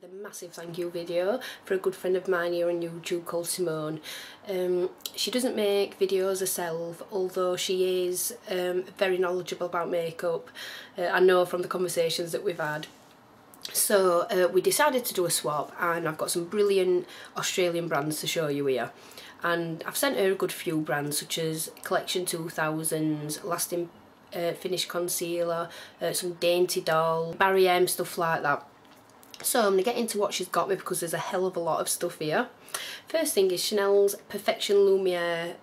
with a massive thank you video for a good friend of mine here on YouTube called Simone. She doesn't make videos herself, although she is very knowledgeable about makeup. I know from the conversations that we've had. So we decided to do a swap, and I've got some brilliant Australian brands to show you here. And I've sent her a good few brands such as Collection 2000s, Lasting Finish Concealer, some Dainty Doll, Barry M, stuff like that. So I'm going to get into what she's got me because there's a hell of a lot of stuff here. First thing is Chanel's Perfection Lumiere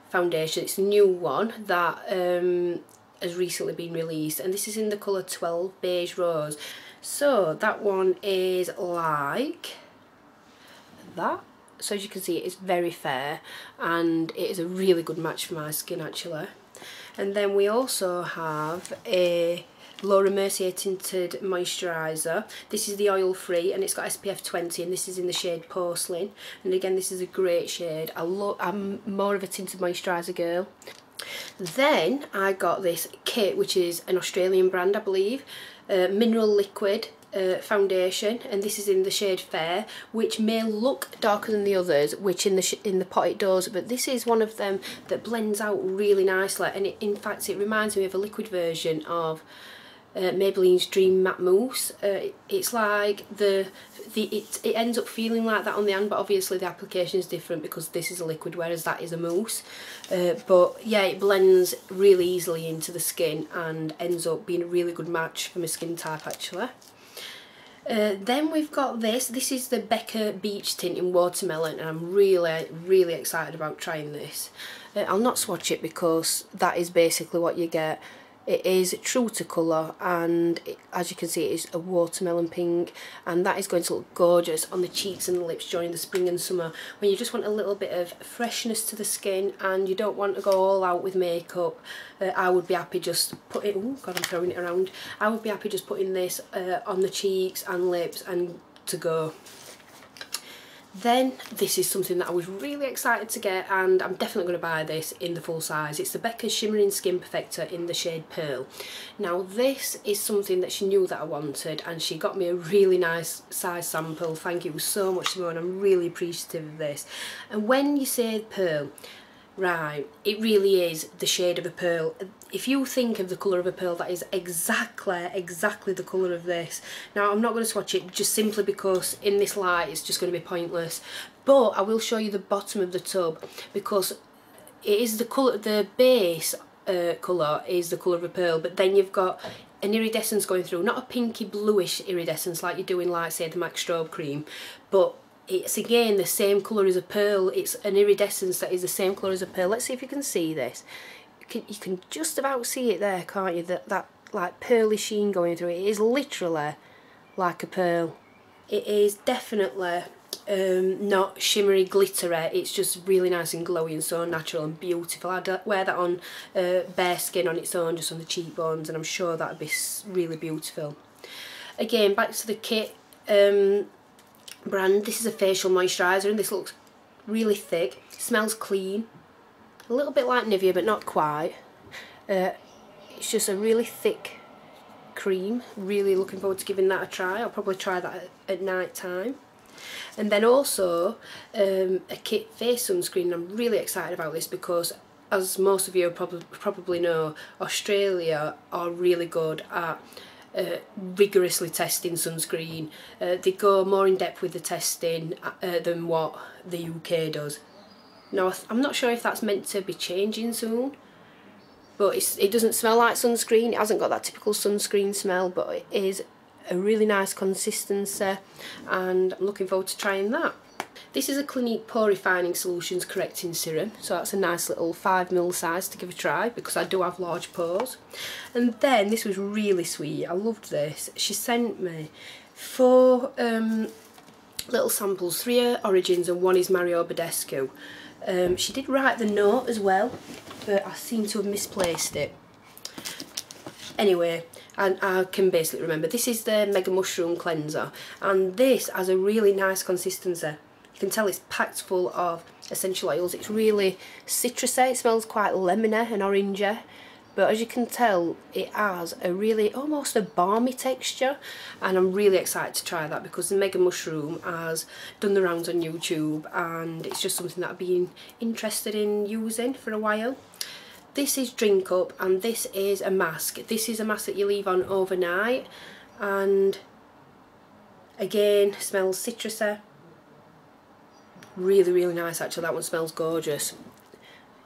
foundation. It's a new one that has recently been released, and this is in the colour 12 Beige Rose. So that one is like that. So as you can see, it's very fair and it is a really good match for my skin actually. And then we also have a Laura Mercier tinted moisturiser. This is the oil free and it's got SPF 20, and this is in the shade Porcelain. And again, this is a great shade. I'm more of a tinted moisturiser girl. Then I got this kit, which is an Australian brand I believe, Mineral Liquid foundation, and this is in the shade Fair, which may look darker than the others, which in the pot it does, but this is one of them that blends out really nicely, and in fact it reminds me of a liquid version of Maybelline's Dream Matte Mousse. It's like it ends up feeling like that on the hand, but obviously the application is different because this is a liquid whereas that is a mousse. But yeah, it blends really easily into the skin and ends up being a really good match for my skin type actually. Then we've got this. This is the Becca Beach Tint in Watermelon, and I'm really excited about trying this. I'll not swatch it because that is basically what you get. It is true to colour, and as you can see it is a watermelon pink, and that is going to look gorgeous on the cheeks and the lips during the spring and summer when you just want a little bit of freshness to the skin and you don't want to go all out with makeup. I would be happy just putting, oh god, I'm throwing it around. I would be happy just putting this on the cheeks and lips and to go. Then this is something that I was really excited to get, and I'm definitely going to buy this in the full size. It's the Becca Shimmering Skin Perfector in the shade Pearl. Now this is something that she knew that I wanted, and she got me a really nice size sample. Thank you so much, Simone. I'm really appreciative of this. And when you say pearl, right, it really is the shade of a pearl. If you think of the colour of a pearl, that is exactly the colour of this. Now I'm not going to swatch it just simply because in this light it's just going to be pointless, but I will show you the bottom of the tub because it is the colour, the base colour is the colour of a pearl, but then you've got an iridescence going through, not a pinky bluish iridescence like you do in, like say, the MAC Strobe cream, but it's again the same colour as a pearl. It's an iridescence that is the same colour as a pearl. Let's see if you can see this. You can just about see it there, can't you? That like pearly sheen going through it. It is literally like a pearl. It is definitely not shimmery glittery. It's just really nice and glowy and so natural and beautiful. I'd wear that on bare skin on its own, just on the cheekbones, and I'm sure that'd be really beautiful. Again, back to the kit brand. This is a facial moisturiser, and this looks really thick. Smells clean. A little bit like Nivea, but not quite. It's just a really thick cream. Really looking forward to giving that a try. I'll probably try that at night time. And then also a kit face sunscreen. I'm really excited about this because, as most of you probably know, Australia are really good at rigorously testing sunscreen. They go more in depth with the testing than what the UK does. Now I'm not sure if that's meant to be changing soon, but it doesn't smell like sunscreen. It hasn't got that typical sunscreen smell, but it is a really nice consistency, and I'm looking forward to trying that. This is a Clinique Pore Refining Solutions Correcting Serum, so that's a nice little 5ml size to give a try because I do have large pores. And then this was really sweet. I loved this. She sent me 4 little samples. 3 are Origins and 1 is Mario Badescu. She did write the note as well, but I seem to have misplaced it. Anyway, I can basically remember. This is the Mega Mushroom Cleanser, and this has a really nice consistency. You can tell it's packed full of essential oils. It's really citrusy. It smells quite lemony and orangey. but as you can tell it has a really almost a balmy texture, and I'm really excited to try that because the Mega Mushroom has done the rounds on YouTube and it's just something that I've been interested in using for a while. This is Drink Up, and this is a mask. This is a mask that you leave on overnight, and again smells citrusy. Really nice actually. That one smells gorgeous.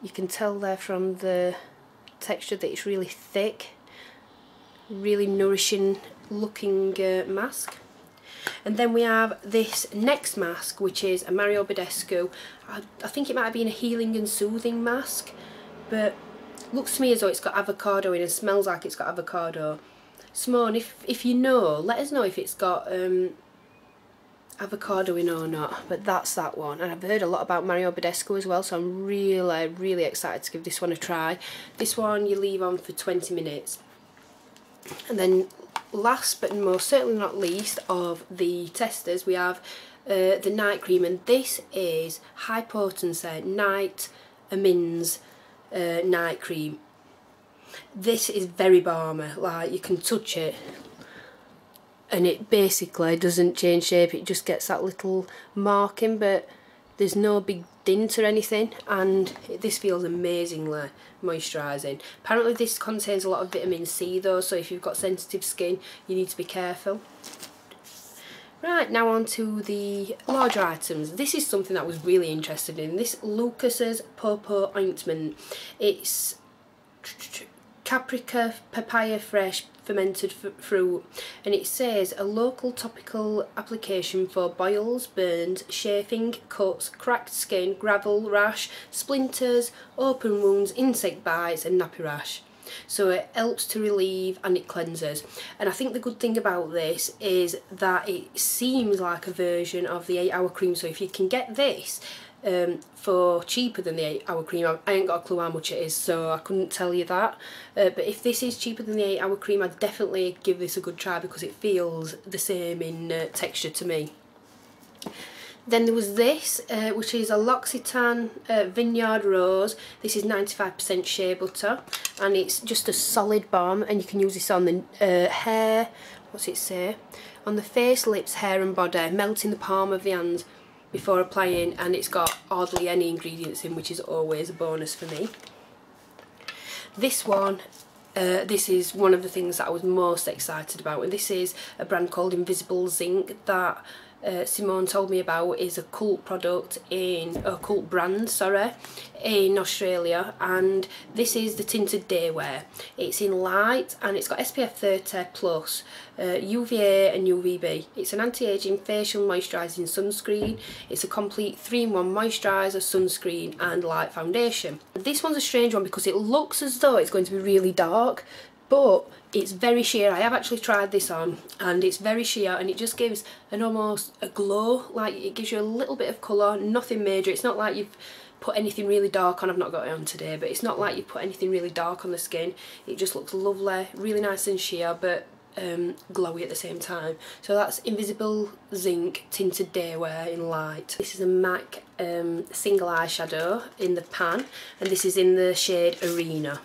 You can tell there from the texture that it's really thick, really nourishing looking mask. And then we have this next mask, which is a Mario Badescu. I think it might have been a healing and soothing mask, but looks to me as though it's got avocado in and smells like it's got avocado. Simone, if you know, let us know if it's got avocado in or not, but that's that one. And I've heard a lot about Mario Badescu as well, so I'm really excited to give this one a try. This one you leave on for 20 minutes. And then last but most certainly not least of the testers, we have the night cream, and this is high potency night amins night cream. This is very balmy, like you can touch it and it basically doesn't change shape, it just gets that little marking, but there's no big dint or anything, and this feels amazingly moisturising. Apparently this contains a lot of vitamin C though, so if you've got sensitive skin you need to be careful. Right, now on to the larger items. This is something that I was really interested in. This Lucas's Popo ointment. It's Caprica papaya fresh fermented fruit, and it says a local topical application for boils, burns, chafing, cuts, cracked skin, gravel rash, splinters, open wounds, insect bites and nappy rash. So it helps to relieve and it cleanses. And I think the good thing about this is that it seems like a version of the 8 Hour Cream. So if you can get this for cheaper than the 8 Hour Cream, I ain't got a clue how much it is, so I couldn't tell you that, but if this is cheaper than the 8 Hour Cream, I'd definitely give this a good try because it feels the same in texture to me. Then there was this, which is a L'Occitane Vineyard Rose. This is 95% shea butter, and it's just a solid balm, and you can use this on the hair, what's it say? On the face, lips, hair and body, melt in the palm of the hand before applying, and it's got hardly any ingredients in, which is always a bonus for me. This one, this is one of the things that I was most excited about, and this is a brand called Invisible Zinc that Simone told me about. Is a cult product a cult brand, sorry, in Australia, and this is the tinted day wear. It's in light and it's got SPF 30 plus, UVA and UVB. It's an anti-aging facial moisturising sunscreen. It's a complete 3-in-1 moisturiser, sunscreen and light foundation. This one's a strange one because it looks as though it's going to be really dark, but it's very sheer. I have actually tried this on and it's very sheer, and it just gives an almost a glow, like it gives you a little bit of colour, nothing major. It's not like you've put anything really dark on. I've not got it on today, but it's not like you've put anything really dark on the skin. It just looks lovely, really nice and sheer, but glowy at the same time. So that's Invisible Zinc Tinted Day Wear in light. This is a MAC single eyeshadow in the pan, and this is in the shade Arena.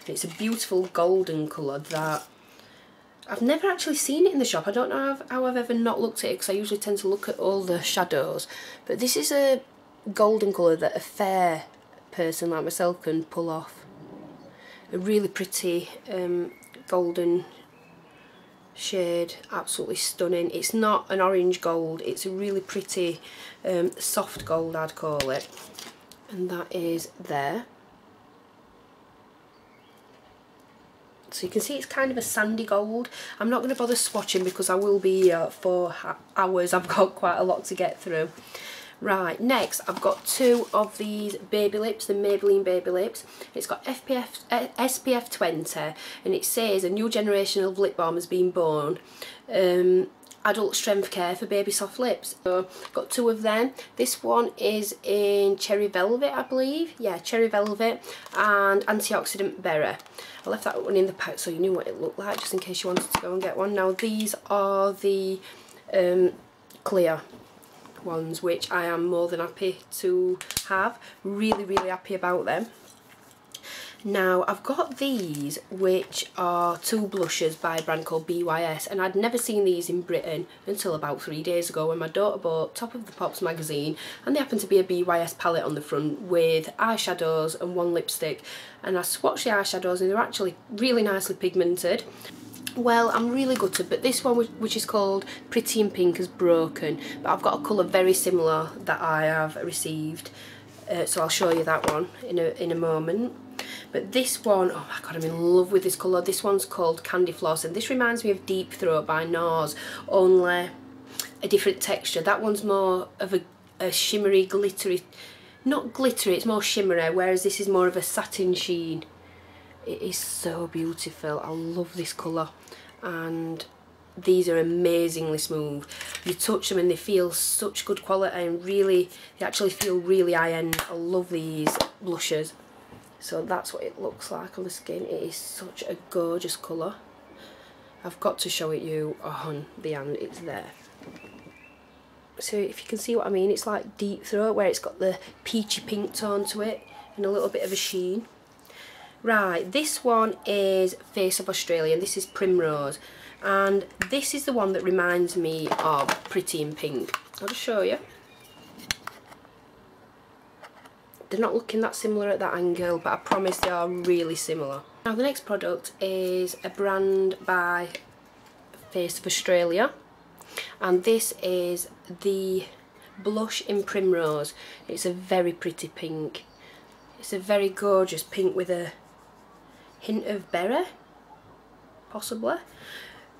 It's a beautiful golden colour that I've never actually seen it in the shop. I don't know how I've ever not looked at it, because I usually tend to look at all the shadows, but this is a golden colour that a fair person like myself can pull off. A really pretty golden shade, absolutely stunning. It's not an orange gold, it's a really pretty soft gold, I'd call it, and that is there. So you can see it's kind of a sandy gold. I'm not going to bother swatching because I will be here for hours. I've got quite a lot to get through. Right, next I've got 2 of these baby lips, the Maybelline baby lips. It's got SPF 20, and it says a new generation of lip balm has been born. Adult strength care for baby soft lips. So I've got 2 of them. This one is in Cherry Velvet, I believe. Yeah, Cherry Velvet and Antioxidant Berry. I left that one in the pack so you knew what it looked like, just in case you wanted to go and get one. Now these are the clear ones, which I am more than happy to have. Really happy about them. Now I've got these, which are two blushes by a brand called BYS, and I'd never seen these in Britain until about 3 days ago when my daughter bought Top of the Pops magazine, and they happen to be a BYS palette on the front with eyeshadows and one lipstick, and I swatched the eyeshadows and they're actually really nicely pigmented. Well, I'm really gutted, but this one, which is called Pretty in Pink, is broken, but I've got a colour very similar that I have received, so I'll show you that one in a moment. But this one, oh my god, I'm in love with this colour. This one's called Candy Floss, and this reminds me of Deep Throat by NARS, only a different texture. That one's more of a shimmery, glittery, not glittery, it's more shimmery, whereas this is more of a satin sheen. It is so beautiful. I love this colour, and these are amazingly smooth. You touch them and they feel such good quality, and really, they actually feel really high-end. I love these blushes. So that's what it looks like on the skin. It is such a gorgeous colour. I've got to show it you on the hand, it's there. So if you can see what I mean, it's like Deep Throat, where it's got the peachy pink tone to it and a little bit of a sheen. Right, this one is Face of Australia, and this is Primrose. And this is the one that reminds me of Pretty in Pink. I'll just show you. They're not looking that similar at that angle, but I promise they are really similar. Now the next product is a brand by Face of Australia, and this is the blush in Primrose. It's a very pretty pink. It's a very gorgeous pink with a hint of berry, possibly,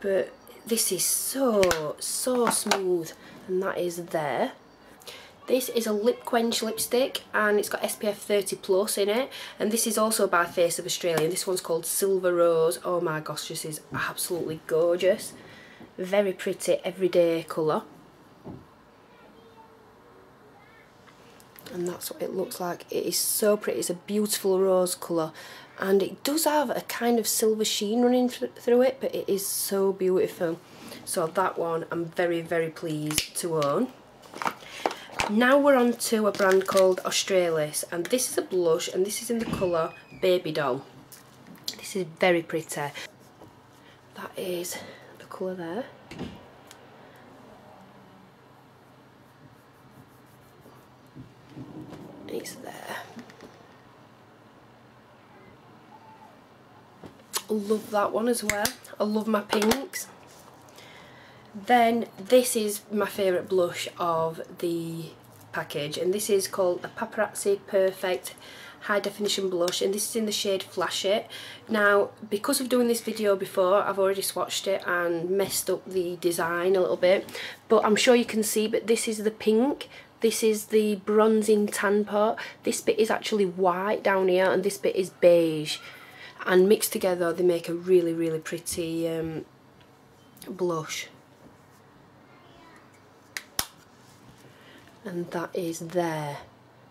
but this is so smooth, and that is there. This is a lip quench lipstick, and it's got SPF 30 plus in it, and this is also by Face of Australia, and this one's called Silver Rose. Oh my gosh, this is absolutely gorgeous. Very pretty everyday colour. And that's what it looks like. It is so pretty. It's a beautiful rose colour, and it does have a kind of silver sheen running through it, but it is so beautiful. So that one I'm very pleased to own. Now we're on to a brand called Australis, and this is a blush, and this is in the colour Baby Doll. This is very pretty. That is the colour there. It's there. I love that one as well. I love my pinks. Then this is my favourite blush of the package, and this is called a Paparazzi Perfect High Definition Blush, and this is in the shade Flash It. Now, because of doing this video before, I've already swatched it and messed up the design a little bit, but I'm sure you can see, but this is the pink, this is the bronzing tan part, this bit is actually white down here, and this bit is beige, and mixed together they make a really pretty blush. And that is there.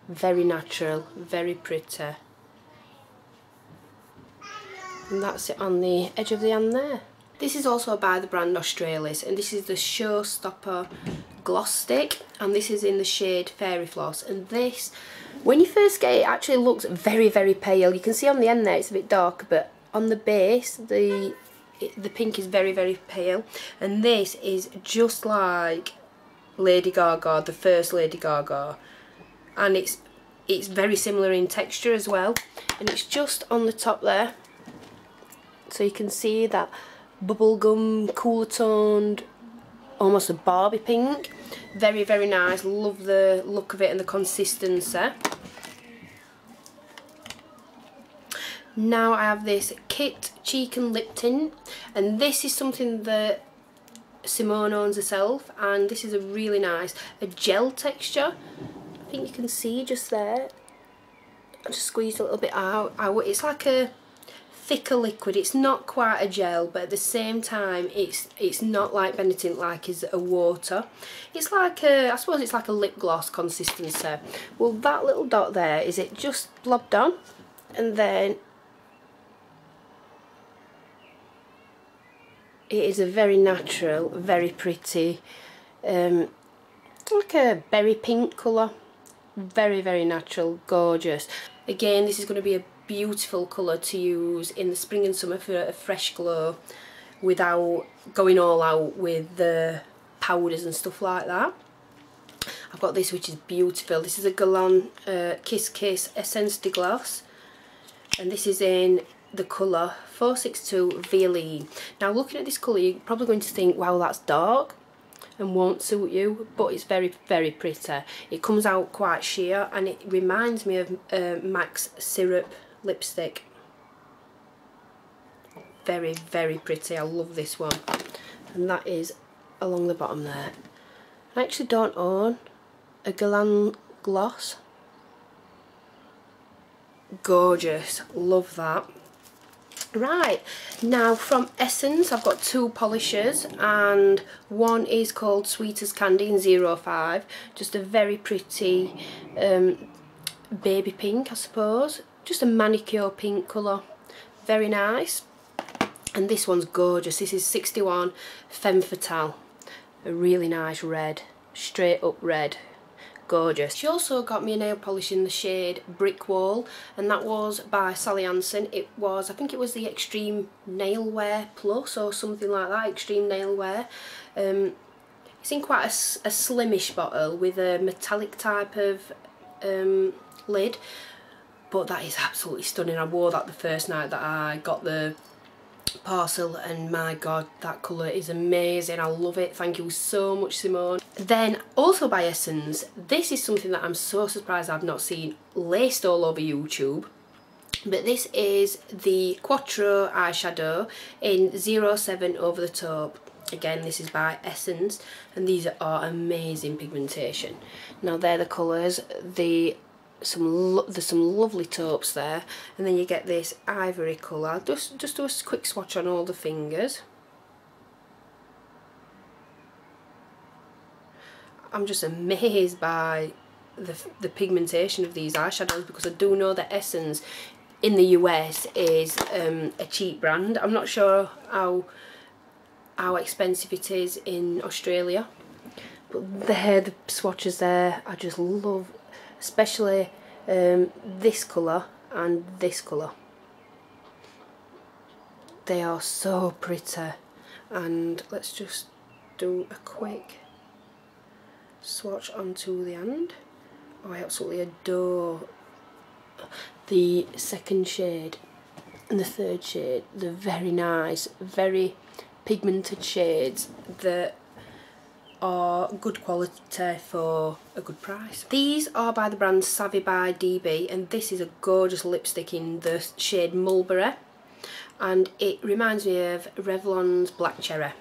Very natural, very pretty. And that's it on the edge of the hand there. This is also by the brand Australis, and this is the Showstopper Gloss Stick, and this is in the shade Fairy Floss. And this, when you first get it, actually looks very pale. You can see on the end there it's a bit dark, but on the base the pink is very pale. And this is just like Lady Gaga, the first Lady Gaga, and it's very similar in texture as well, and it's just on the top there, so you can see that bubblegum, cooler toned, almost a Barbie pink. Very nice. Love the look of it and the consistency. Now I have this Kit Cheek and Lip Tint, and this is something that Simone owns herself, and this is a really nice gel texture. I think you can see just there. I just squeezed a little bit out. It's like a thicker liquid. It's not quite a gel, but at the same time it's not like Benetint like is a water. It's like I suppose it's like a lip gloss consistency. Well, that little dot there, is it just blobbed on, and then it is a very natural, very pretty, like a berry pink colour. Very natural, gorgeous. Again, this is going to be a beautiful colour to use in the spring and summer for a fresh glow without going all out with the powders and stuff like that. I've got this, which is beautiful. This is a Galan Kiss Kiss Essence de Gloss, and this is in the colour 462 Violine. Now looking at this colour, you're probably going to think, wow, that's dark and won't suit you, but it's very, very pretty. It comes out quite sheer, and it reminds me of MAC's Syrup lipstick. Very, very pretty. I love this one. And that is along the bottom there. I actually don't own a Galan gloss. Gorgeous. Love that. Right, now from Essence I've got two polishes, and one is called Sweet as Candy in 05, just a very pretty baby pink, I suppose, just a manicure pink colour, very nice. And this one's gorgeous. This is 61 Femme Fatale, a really nice red, straight up red. Gorgeous. She also got me a nail polish in the shade Brick Wall, and that was by Sally Hansen. It was, I think it was the Extreme Nail Wear Plus or something like that, Extreme Nail Wear. It's in quite a slimish bottle with a metallic type of lid, but that is absolutely stunning. I wore that the first night that I got the parcel, and my god, that colour is amazing. I love it. Thank you so much, Simone. Then also by Essence, this is something that I'm so surprised I've not seen laced all over YouTube, but this is the Quattro eyeshadow in 07 Over the Taupe. Again, this is by Essence, and these are amazing pigmentation. Now they're the colours. There's some lovely taupes there, and then you get this ivory colour. I'll just do a quick swatch on all the fingers. I'm just amazed by the pigmentation of these eyeshadows, because I do know that Essence in the US is a cheap brand. I'm not sure how expensive it is in Australia, but the swatches there I just love, especially this colour and this colour. They are so pretty. And let's just do a quick swatch onto the hand. Oh, I absolutely adore the second shade and the third shade. They're very nice, very pigmented shades that are good quality for a good price. These are by the brand Savvy by DB, and this is a gorgeous lipstick in the shade Mulberry, and it reminds me of Revlon's Black Cherry.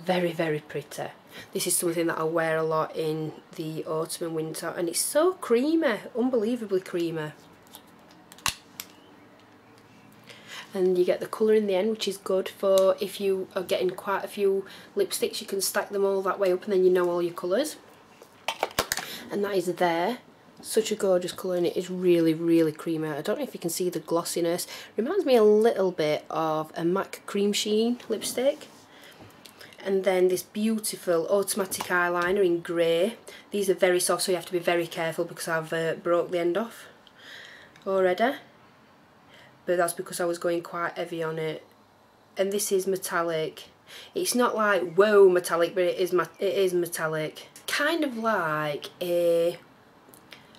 Very, very pretty. This is something that I wear a lot in the autumn and winter, and it's so creamy, unbelievably creamy. And you get the colour in the end, which is good for if you are getting quite a few lipsticks. You can stack them all that way up, and then you know all your colours. And that is there. Such a gorgeous colour, and it is really, really creamy. I don't know if you can see the glossiness. Reminds me a little bit of a MAC Cream Sheen lipstick. And then this beautiful automatic eyeliner in grey. These are very soft, so you have to be very careful, because I've broke the end off already. But that's because I was going quite heavy on it. And this is metallic. It's not like whoa metallic, but it is metallic. Kind of like a,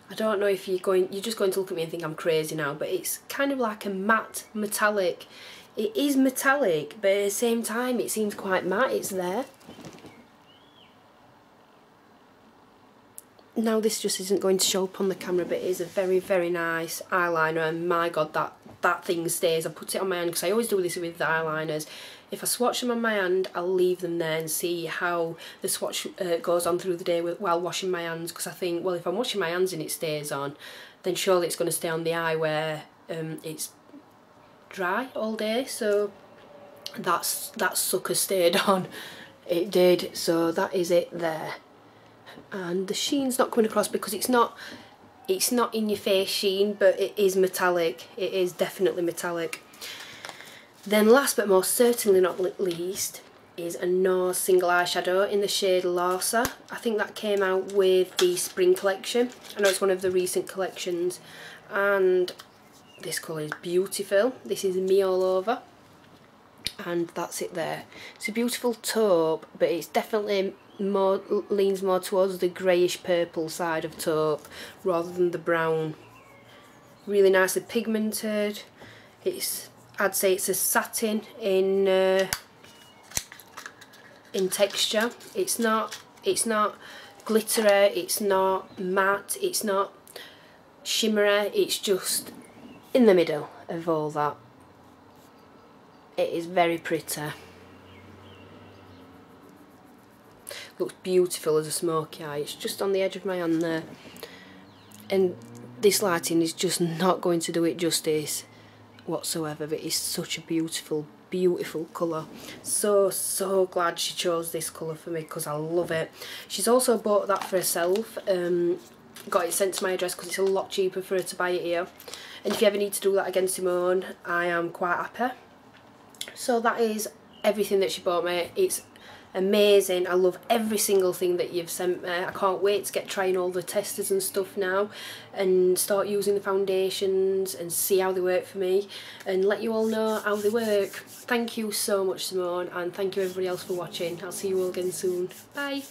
I don't know if you're just going to look at me and think I'm crazy now, but it's kind of like a matte metallic. It is metallic, but at the same time it seems quite matte. It's there. Now this just isn't going to show up on the camera, but it is a very, very nice eyeliner, and my god, that thing stays. I put it on my hand because I always do this with the eyeliners. If I swatch them on my hand, I'll leave them there and see how the swatch goes on through the day while washing my hands, because I think, well, if I'm washing my hands and it stays on, then surely it's going to stay on the eye where it's dry all day. So that sucker stayed on. It did. So that is it there. And the sheen's not coming across because it's not in your face sheen, but it is metallic. It is definitely metallic. Then last but most certainly not least is a NARS single eyeshadow in the shade Larsa. I think that came out with the spring collection. I know it's one of the recent collections, and this colour is beautiful. This is Me All Over, and that's it there. It's a beautiful taupe, but it's definitely leans more towards the greyish purple side of taupe rather than the brown. Really nicely pigmented. I'd say it's a satin in texture. It's not glittery, it's not matte, it's not shimmery, it's just in the middle of all that. It is very pretty. Looks beautiful as a smoky eye. It's just on the edge of my hand there, and this lighting is just not going to do it justice whatsoever, but it's such a beautiful colour. So glad she chose this colour for me, because I love it. She's also bought that for herself, got it sent to my address because it's a lot cheaper for her to buy it here, and if you ever need to do that again, Simone, I am quite happy. So that is everything that she bought me. It's amazing. I love every single thing that you've sent me. I can't wait to get trying all the testers and stuff now and start using the foundations and see how they work for me and let you all know how they work. Thank you so much, Simone, and thank you everybody else for watching. I'll see you all again soon. Bye.